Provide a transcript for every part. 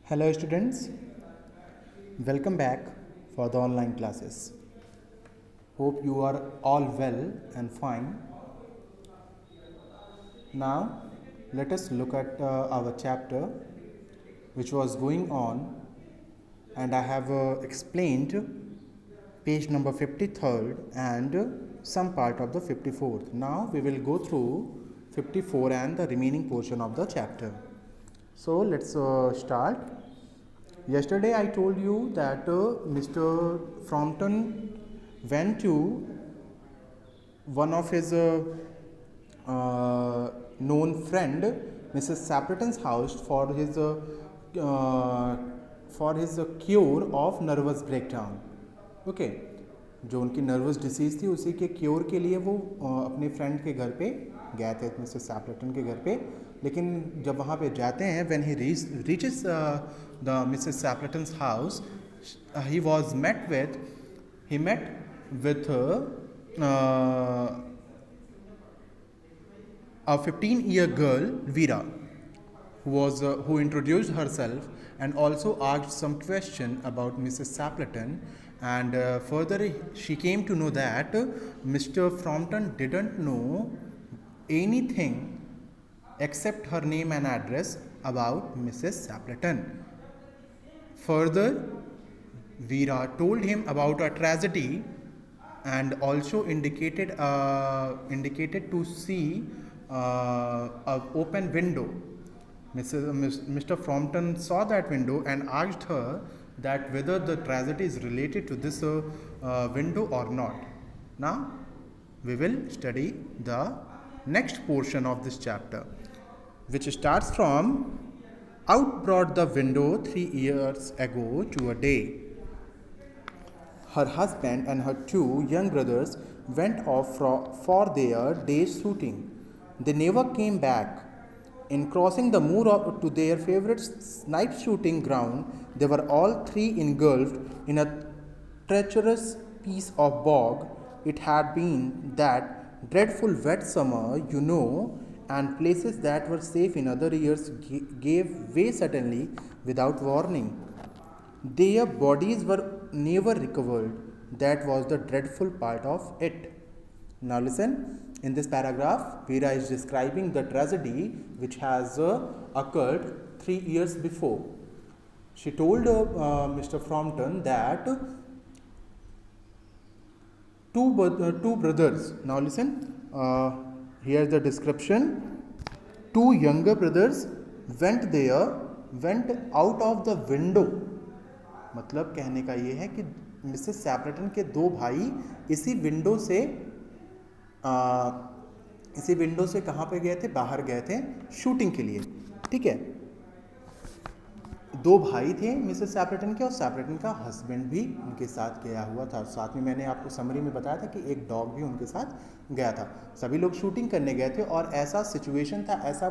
Hello students, welcome back for the online classes. Hope you are all well and fine. Now let us look at our chapter which was going on, and I have explained page number 53rd and some part of the 54th. Now we will go through 54 and the remaining portion of the chapter. So let's start. Yesterday I told you that Mr. Frompton went to one of his known friend, Mrs. Sapperton's house for his cure of nervous breakdown. Okay जो उनकी nervous disease थी उसी के cure के लिए वो अपने friend के घर पे गए थे, मिस्टर सैपलेटन के घर पे. लेकिन जब वहाँ पे जाते हैं, when he reaches the Mrs Stapleton's house, he was met with a 15-year girl, Veera, who introduced herself and also asked some question about Mrs. Sapleton, and further she came to know that Mr. Frompton didn't know anything except her name and address about Mrs. Sapleton. Further, Veera told him about a tragedy and also indicated to see an open window. Mr. Frompton saw that window and asked her that whether the tragedy is related to this window or not. Now we will study the next portion of this chapter, which starts from out brought the window 3 years ago to a day. Her husband and her 2 young brothers went off for their day's shooting. They never came back. In crossing the moor to their favorite night shooting ground, they were all 3 engulfed in a treacherous piece of bog. It had been that dreadful wet summer, and places that were safe in other years gave way suddenly without warning. Their bodies were never recovered. That was the dreadful part of it. Now listen, in this paragraph, Veera is describing the tragedy which has occurred 3 years before. She told Mr. Frompton that two brothers, now listen, here's the description. 2 younger brothers went out of the window. मतलब कहने का ये है कि Mrs सैपलेटन के 2 भाई इसी window से कहाँ पे गए थे? बाहर गए थे शूटिंग के लिए. ठीक है, 2 भाई थे मिसेस सैपलेटन के, और सैपलेटन का हस्बैंड भी उनके साथ गया हुआ था. साथ में मैंने आपको समरी में बताया था कि एक डॉग भी उनके साथ गया था. सभी लोग शूटिंग करने गए थे, और ऐसा सिचुएशन था, ऐसा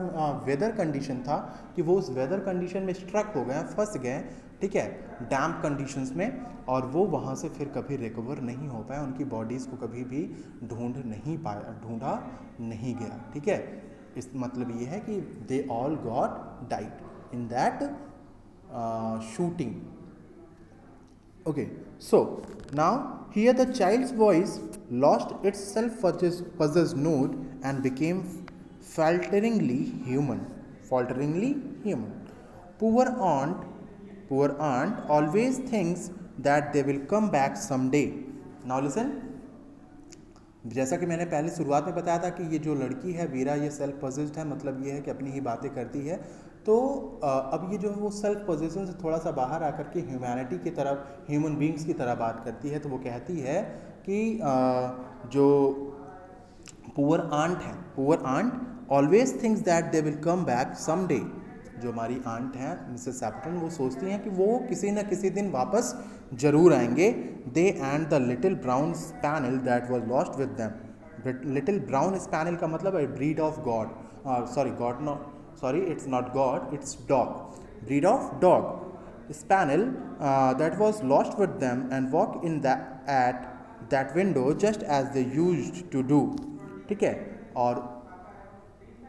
वेदर कंडीशन था कि वो उस वेदर कंडीशन में स्ट्रक हो गए, फंस गए. ठीक है, डैम्प कंडीशंस में, और वो वहाँ से फिर कभी रिकवर नहीं हो पाए. उनकी बॉडीज़ को कभी भी ढूंढा नहीं गया. ठीक है, इस मतलब ये है कि they all got died in that shooting. Okay, so now here the child's voice lost its self-possessed note and became falteringly human. Poor aunt always thinks that they will come back someday. Now listen, जैसा कि मैंने पहले शुरुआत में बताया था कि ये जो लड़की है वीरा, ये सेल्फ पोजेस्ड है. मतलब ये है कि अपनी ही बातें करती है. तो अब ये जो है वो सेल्फ पोजेशन से थोड़ा सा बाहर आकर के ह्यूमैनिटी की तरफ, ह्यूमन बींग्स की तरह बात करती है. तो वो कहती है कि जो poor aunt always thinks that they will come back some day. जो हमारी आंट हैं मिसेस सैपलेटन, वो सोचती हैं कि वो किसी न किसी दिन वापस जरूर आएंगे. They and the little brown spaniel that was lost with them. Little brown spaniel का मतलब है breed of god, it's not God, it's dog, breed of dog, spaniel that was lost with them, and walk at that window just as they used to do. ठीक है, और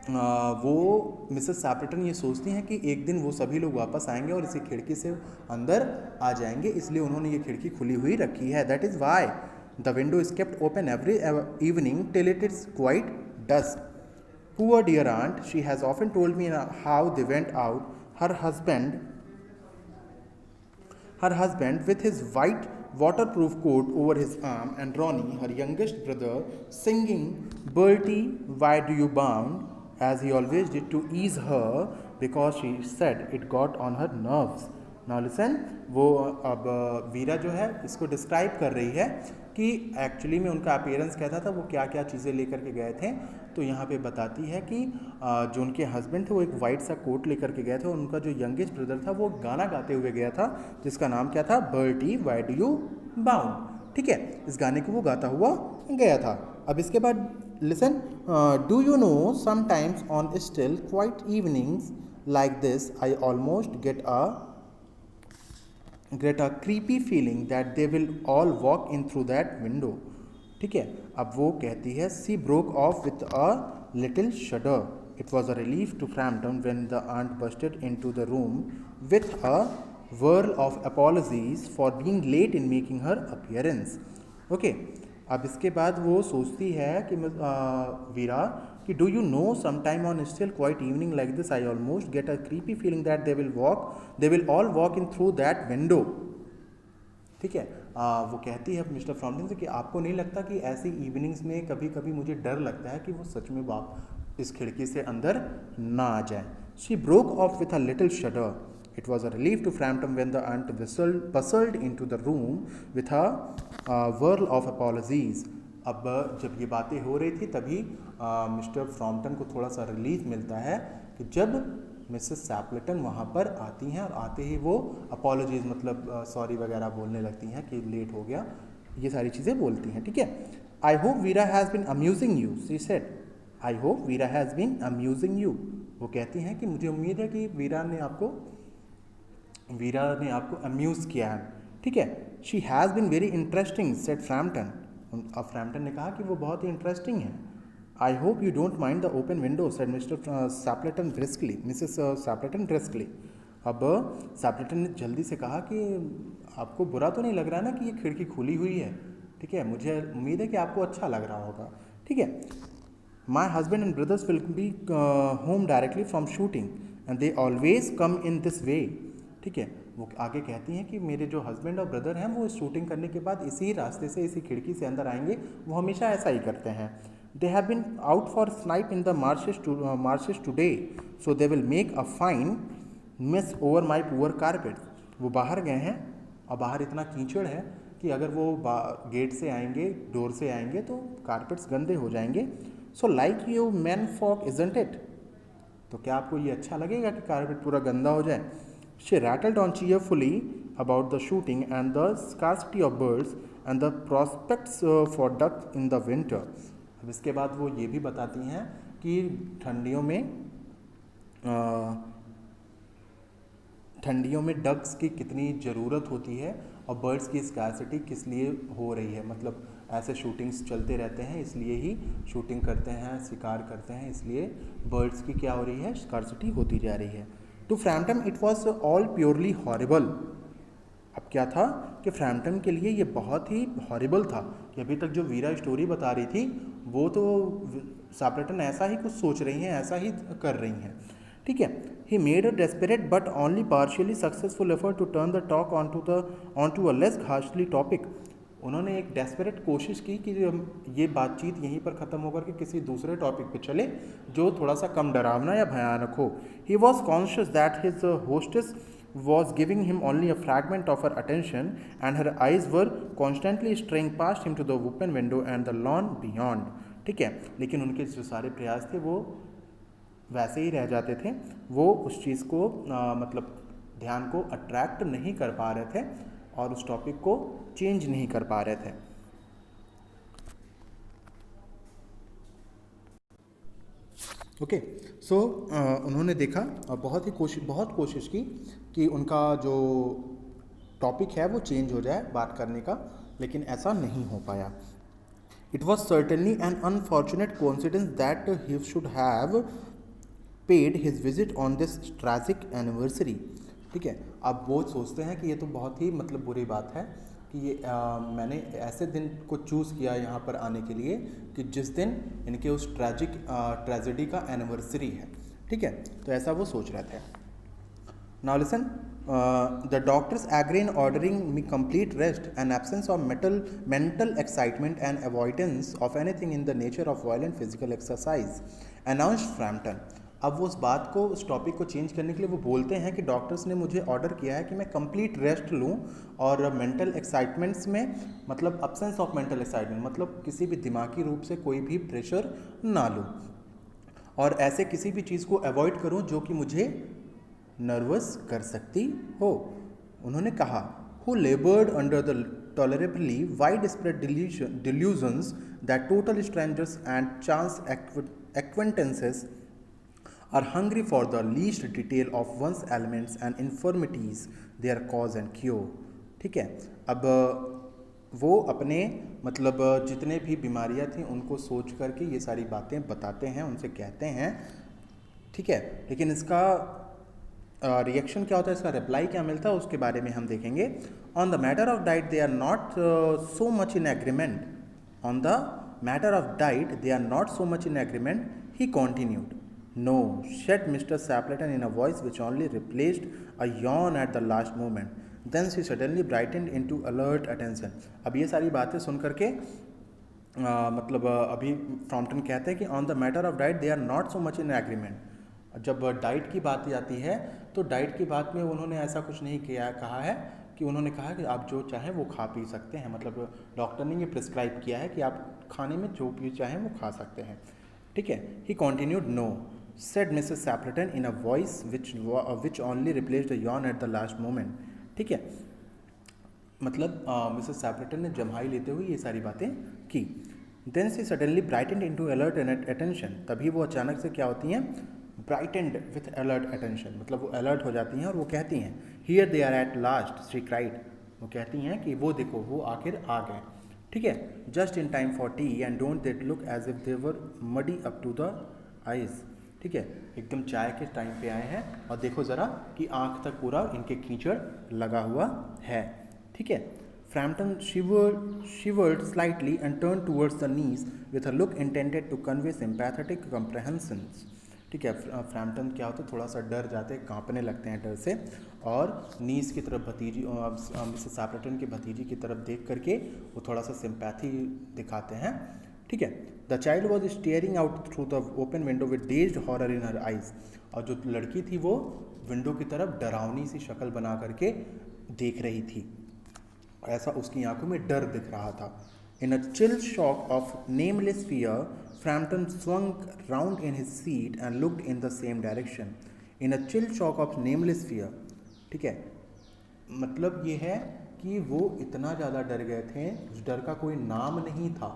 वो Mrs सैपलेटन ये सोचती हैं कि एक दिन वो सभी लोग वापस आएंगे और इसी खिड़की से अंदर आ जाएंगे, इसलिए उन्होंने ये खिड़की खुली हुई रखी है. That is why the window is kept open every evening till it is quite dusk. Poor dear aunt, she has often told me how they went out, her husband with his white waterproof coat over his arm, and Ronnie, her youngest brother, singing Bertie, why do you bound, as he always did to ease her because she said it got on her nerves. Now listen, वो अब वीरा जो है इसको describe कर रही है कि actually में उनका अपीयरेंस कैसा था, वो क्या क्या चीज़ें लेकर के गए थे. तो यहाँ पे बताती है कि जो उनके हस्बैंड थे वो एक वाइट सा कोट लेकर के गए थे, और उनका जो यंगेस्ट ब्रदर था वो गाना गाते हुए गया था जिसका नाम क्या था, Bertie why do you bound. ठीक है, इस गाने को वो गाता हुआ गया था. अब इसके बाद listen, do you know sometimes on still quite evenings like this I almost get a creepy feeling that they will all walk in through that window. ठीक है, अब वो कहती है she broke off with a little shudder. It was a relief to Frampton when the aunt busted into the room with a whirl of apologies for being late in making her appearance. Okay, अब इसके बाद वो सोचती है कि वीरा कि do you know sometime on still quite evening like this I almost get a creepy feeling that they will all walk in through that window. ठीक है, वो कहती है मिस्टर फ्रॉम्पटन से कि आपको नहीं लगता कि ऐसी इवनिंग्स में कभी कभी मुझे डर लगता है कि वो सच में इस खिड़की से अंदर ना आ जाए. She broke of with a little शडर. It was a relief to Frampton when the aunt bustled into the room with a whirl of apologies. अब जब ये बातें हो रही थी तभी मिस्टर फ्रॉम्पटन को थोड़ा सा रिलीफ मिलता है कि जब मिसेस सैपलेटन वहाँ पर आती हैं, और आते ही वो अपॉलॉजीज मतलब सॉरी वगैरह बोलने लगती हैं कि लेट हो गया, ये सारी चीज़ें बोलती हैं. ठीक है, I hope Vera has been amusing you, she said. I hope Vera has been amusing you. वो कहती हैं कि मुझे उम्मीद है कि वीरा ने आपको अम्यूज़ किया है. ठीक है, she has been very interesting said Frampton. अब फ्रैम्पटन ने कहा कि वो बहुत ही इंटरेस्टिंग है. I hope you don't mind the open window said Mr Stapleton briskly, Mrs Stapleton briskly. अब सैपलेटन ने जल्दी से कहा कि आपको बुरा तो नहीं लग रहा ना कि ये खिड़की खुली हुई है. ठीक है, मुझे उम्मीद है कि आपको अच्छा लग रहा होगा. ठीक है, my husband and brothers will be home directly from shooting and they always come in this way. ठीक है, वो आगे कहती हैं कि मेरे जो हस्बैंड और ब्रदर हैं वो शूटिंग करने के बाद इसी रास्ते से, इसी खिड़की से अंदर आएंगे, वो हमेशा ऐसा ही करते हैं. They have been out for snipe in the marshes today so they will make a fine mess over my poor carpet. वो बाहर गए हैं और बाहर इतना कीचड़ है कि अगर वो गेट से आएंगे, डोर से आएंगे तो कारपेट्स गंदे हो जाएंगे. So like you menfolk isn't it. तो क्या आपको ये अच्छा लगेगा कि कारपेट पूरा गंदा हो जाए. She rattled on cheerfully about the shooting and the scarcity of birds and the prospects for duck in the winter. अब इसके बाद वो ये भी बताती हैं कि ठंडियों में डक्स की कितनी ज़रूरत होती है और बर्ड्स की स्कार्सिटी किस लिए हो रही है. मतलब ऐसे शूटिंग्स चलते रहते हैं, इसलिए ही शूटिंग करते हैं, शिकार करते हैं, इसलिए बर्ड्स की क्या हो रही है, स्कार्सिटी होती जा रही है. To Framton it was all purely horrible. अब क्या था कि फ्रैम्पटन के लिए ये बहुत ही हॉरिबल था कि अभी तक जो वीरा स्टोरी बता रही थी वो तो सैपलेटन ऐसा ही कुछ सोच रही हैं, ऐसा ही कर रही हैं. ठीक है, he made a desperate but only partially successful effort to turn the talk on to a less harshly topic. उन्होंने एक डेस्परेट कोशिश की कि ये बातचीत यहीं पर ख़त्म होकर के किसी दूसरे टॉपिक पे चले जो थोड़ा सा कम डरावना या भयानक हो. He was conscious that his hostess was giving him only a fragment of her attention and her eyes were constantly straying past him to the open window and the lawn beyond. ठीक है, लेकिन उनके जो सारे प्रयास थे वो वैसे ही रह जाते थे. वो उस चीज़ को मतलब ध्यान को अट्रैक्ट नहीं कर पा रहे थे और उस टॉपिक को चेंज नहीं कर पा रहे थे. ओके, सो उन्होंने देखा और बहुत कोशिश की कि उनका जो टॉपिक है वो चेंज हो जाए बात करने का, लेकिन ऐसा नहीं हो पाया. It was certainly an unfortunate coincidence that he should have paid his visit on this tragic anniversary. ठीक है, अब वो सोचते हैं कि ये तो बहुत ही मतलब बुरी बात है कि ये मैंने ऐसे दिन को चूज़ किया यहाँ पर आने के लिए कि जिस दिन इनके उस ट्रेजेडी का एनिवर्सरी है। ठीक है, तो ऐसा वो सोच रहे थे। Now listen, the doctors agree in ordering me complete rest and absence of mental excitement and avoidance of anything in the nature of violent physical exercise, announced Frampton. अब वो उस बात को, उस टॉपिक को चेंज करने के लिए वो बोलते हैं कि डॉक्टर्स ने मुझे ऑर्डर किया है कि मैं कंप्लीट रेस्ट लूँ और मेंटल एक्साइटमेंट्स में, मतलब अब्सेंस ऑफ मेंटल एक्साइटमेंट, मतलब किसी भी दिमागी रूप से कोई भी प्रेशर ना लूँ और ऐसे किसी भी चीज़ को अवॉइड करूँ जो कि मुझे नर्वस कर सकती हो। उन्होंने कहा, who labored under the tolerably widespread delusions that total strangers and chance acquaintances are hungry for the least detail of one's ailments and infirmities, their cause and cure। ठीक है, अब वो अपने मतलब जितने भी बीमारियां थी उनको सोच करके ये सारी बातें बताते हैं, उनसे कहते हैं। ठीक है, लेकिन इसका रिएक्शन क्या होता है, इसका रिप्लाई क्या मिलता है, उसके बारे में हम देखेंगे। On the matter of diet they are not so much in agreement, on the matter of diet they are not so much in agreement, he continued. No, said Mr. Stapleton in a voice which only replaced a yawn at the last moment. Then she suddenly brightened into alert attention. अब ये सारी बातें सुन करके मतलब अभी फ्रॉम्पटन कहते हैं कि on the matter of diet they are not so much in agreement. जब डाइट की बात आती है तो डाइट की बात में उन्होंने ऐसा कुछ नहीं किया, कहा है कि उन्होंने कहा कि आप जो चाहें वो खा पी सकते हैं, मतलब डॉक्टर ने ये प्रिस्क्राइब किया है कि आप खाने में जो भी चाहें वो खा सकते हैं। ठीक है, he continued, no, said Mrs. Stapleton in a voice which only replaced a yawn at the last moment। ठीक है, मतलब मिसेस सैपलेटन ने जम्हाई लेते हुए ये सारी बातें की। Then she suddenly brightened into alert and attention, तभी वो अचानक से क्या होती हैं, ब्राइटेंड विथ अलर्ट अटेंशन, मतलब वो अलर्ट हो जाती हैं और वो कहती हैं, here they are at last, she cried, वो कहती हैं कि वो देखो वो आखिर आ गए। ठीक है, just in time for tea and don't they look as if they were muddy up to the eyes. ठीक है, एकदम चाय के टाइम पे आए हैं और देखो ज़रा कि आँख तक पूरा इनके कीचड़ लगा हुआ है। ठीक है, Frampton shivered slightly and turned towards the niece with a look intended to convey sympathetic comprehensions। ठीक है, फ्रैम्पटन क्या होता है, थोड़ा सा डर जाते हैं, कांपने लगते हैं डर से, और नीस की तरफ भतीजी, मिसेस सैपलेटन की भतीजी की तरफ देख करके वो थोड़ा सा सिंपैथी दिखाते हैं। ठीक है, the child was staring out through the open window with dazed horror in her eyes, और जो लड़की थी वो विंडो की तरफ डरावनी सी शक्ल बना करके देख रही थी, ऐसा उसकी आंखों में डर दिख रहा था। In a chill shock of nameless fear, Frampton swung round in his seat and looked in the same direction. In a chill shock of nameless fear। ठीक है, मतलब ये है कि वो इतना ज़्यादा डर गए थे, उस डर का कोई नाम नहीं था,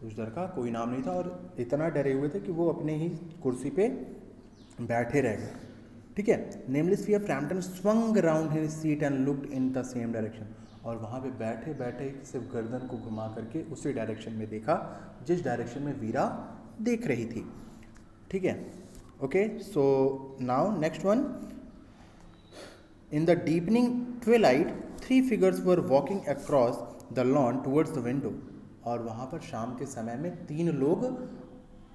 उस डर का कोई नाम नहीं था, और इतना डरे हुए थे कि वो अपने ही कुर्सी पे बैठे रह गए। ठीक है, nameless fear, Frampton swung around his seat and looked in the same direction, और वहाँ पे बैठे बैठे सिर्फ गर्दन को घुमा करके उसी डायरेक्शन में देखा जिस डायरेक्शन में वीरा देख रही थी। ठीक है, okay, so now next one. In the deepening Twilight 3 figures were walking across the lawn towards the window, और वहाँ पर शाम के समय में 3 लोग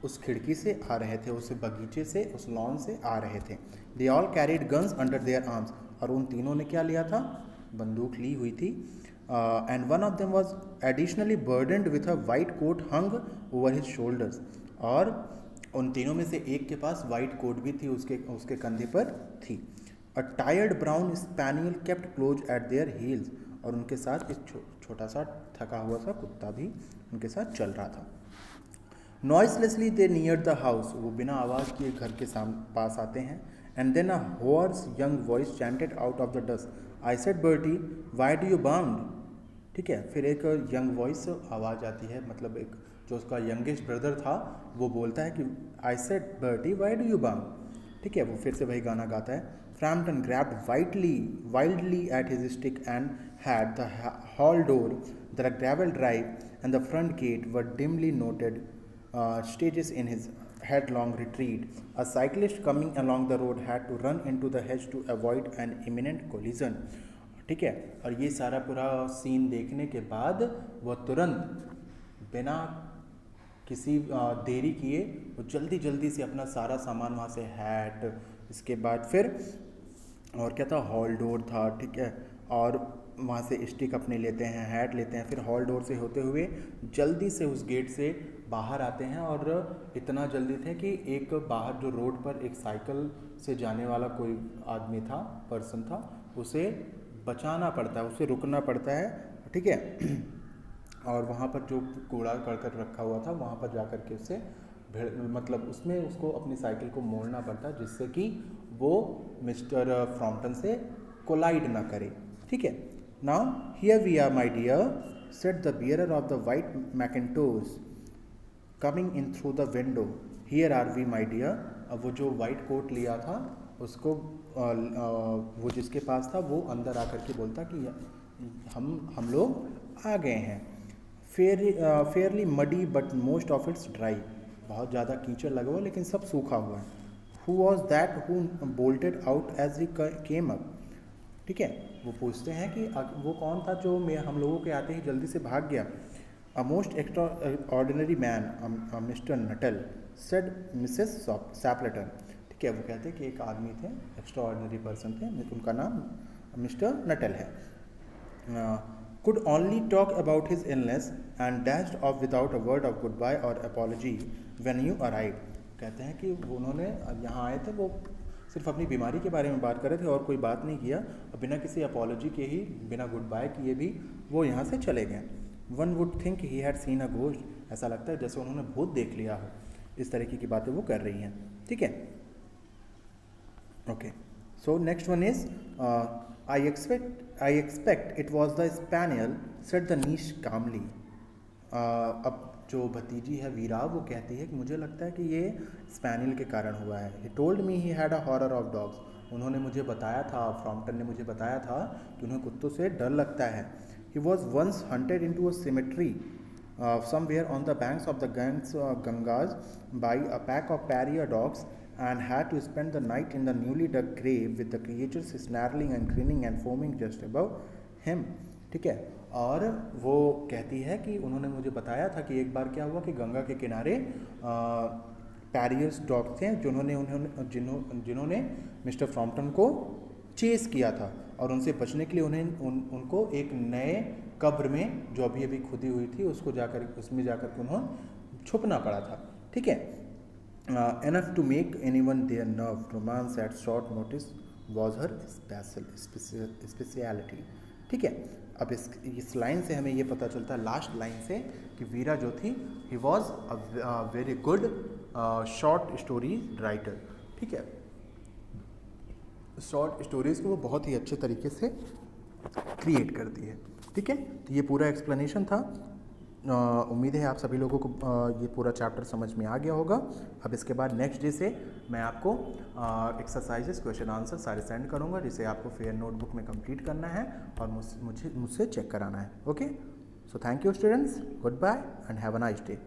उस खिड़की से आ रहे थे, उस बगीचे से, उस लॉन से आ रहे थे। They all carried guns under their arms, और उन तीनों ने क्या लिया था, बंदूक ली हुई थी। And one of them was additionally burdened with a white coat hung over his shoulders, और उन तीनों में से एक के पास वाइट कोट भी थी, उसके कंधे पर थी। A tired brown spaniel kept close at their heels, और उनके साथ एक छोटा सा थका हुआ सा कुत्ता भी उनके साथ चल रहा था। Noiselessly they neared the house, वो बिना आवाज़ किए घर के पास आते हैं। And then a hoarse young voice chanted out of the dust, I said Bertie why do you bound. ठीक है, फिर एक यंग वॉइस आवाज़ आती है, मतलब एक जो उसका यंगेस्ट ब्रदर था वो बोलता है कि आई said Bertie why do you bound. ठीक है, वो फिर से वही गाना गाता है। Frampton grabbed wildly at his stick and had the hall door, the gravel drive and the front gate were dimly noted stages in his headlong retreat. A cyclist coming along the road had to run into the hedge to avoid an imminent collision. ठीक है, और ये सारा पूरा scene देखने के बाद वो तुरंत बिना किसी देरी किए वो जल्दी जल्दी से अपना सारा सामान वहाँ से, हैट, इसके बाद फिर और क्या था, हॉल डोर था, ठीक है, और वहाँ से स्टिक अपने लेते हैं, हैट लेते हैं, फिर हॉल डोर से होते हुए जल्दी से उस गेट से बाहर आते हैं। और इतना जल्दी थे कि एक बाहर जो रोड पर एक साइकिल से जाने वाला कोई आदमी था, पर्सन था, उसे बचाना पड़ता है, उसे रुकना पड़ता है, ठीक है। और वहाँ पर जो कूड़ा करकट रखा हुआ था वहाँ पर जाकर के उससे मतलब उसमें उसको अपनी साइकिल को मोड़ना पड़ता है जिससे कि वो मिस्टर फ्रॉम्पटन से कोलाइड ना करे, ठीक है। Now here we are my dear, said the bearer of the white mackintosh coming in through the window, here are we my dear. अब वो जो वाइट कोट लिया था उसको वो जिसके पास था वो अंदर आकर के बोलता कि हम लोग आ गए हैं। Fairlie muddy but most of its dry, बहुत ज़्यादा कीचड़ लगा हुआ लेकिन सब सूखा हुआ है। Who was that who bolted out as we came up, ठीक है, वो पूछते हैं कि वो कौन था जो हम लोगों के आते ही जल्दी से भाग गया। A most extraordinary man Mr Nuttall, said Mrs Stapleton, ठीक है, वो कहते हैं कि एक आदमी थे, एक्स्ट्रा ऑर्डिनरी पर्सन थे, उनका नाम मिस्टर नटल है। could only talk about his illness and dashed off without a word of goodbye or apology when you arrived। कहते हैं कि उन्होंने यहाँ आए थे, वो सिर्फ अपनी बीमारी के बारे में बात कर रहे थे और कोई बात नहीं किया, और बिना किसी अपॉलॉजी के ही, बिना गुड बाय किए भी वो यहाँ से चले गए। One would think he had seen a ghost, ऐसा लगता है जैसे उन्होंने भूत देख लिया हो, इस तरीके की बातें वो कर रही हैं, ठीक है। Okay, so next one is I expect it was the spaniel, said the niece calmly। अब जो भतीजी है वीरा वो कहती है कि मुझे लगता है कि ये स्पैनियल के कारण हुआ है। He told me he had a horror of dogs। उन्होंने मुझे बताया था, फ्रॉम्पटन ने मुझे बताया था कि उन्हें कुत्तों से डर लगता है। He was once hunted into a cemetery somewhere on the banks of the Gangas by a pack of pariah dogs and had to spend the night in the newly dug grave with the creatures snarling and grinning and foaming just above him, ठीक है। और वो कहती है कि उन्होंने मुझे बताया था कि एक बार क्या हुआ कि गंगा के किनारे पैरियस डॉग्स थे जिन्होंने मिस्टर फ्रॉम्पटन को चेस किया था, और उनसे बचने के लिए उनको एक नए कब्र में जो अभी अभी खुदी हुई थी उसमें जाकर के उन्होंने छुपना पड़ा था, ठीक है। Enough to make anyone their nerve, romance at short notice was her speciality, ठीक है। अब इस लाइन से हमें ये पता चलता है, लास्ट लाइन से, कि वीरा जो थी he was a very good short story writer, ठीक है। शॉर्ट स्टोरीज़ को वो बहुत ही अच्छे तरीके से क्रिएट करती है, ठीक है। तो ये पूरा एक्सप्लेनेशन था। उम्मीद है आप सभी लोगों को ये पूरा चैप्टर समझ में आ गया होगा। अब इसके बाद नेक्स्ट डे से मैं आपको एक्सरसाइजेस, क्वेश्चन आंसर सारे सेंड करूँगा, जिसे आपको फेयर नोटबुक में कंप्लीट करना है और मुझसे चेक कराना है। Okay, so thank you students, goodbye and have a nice day.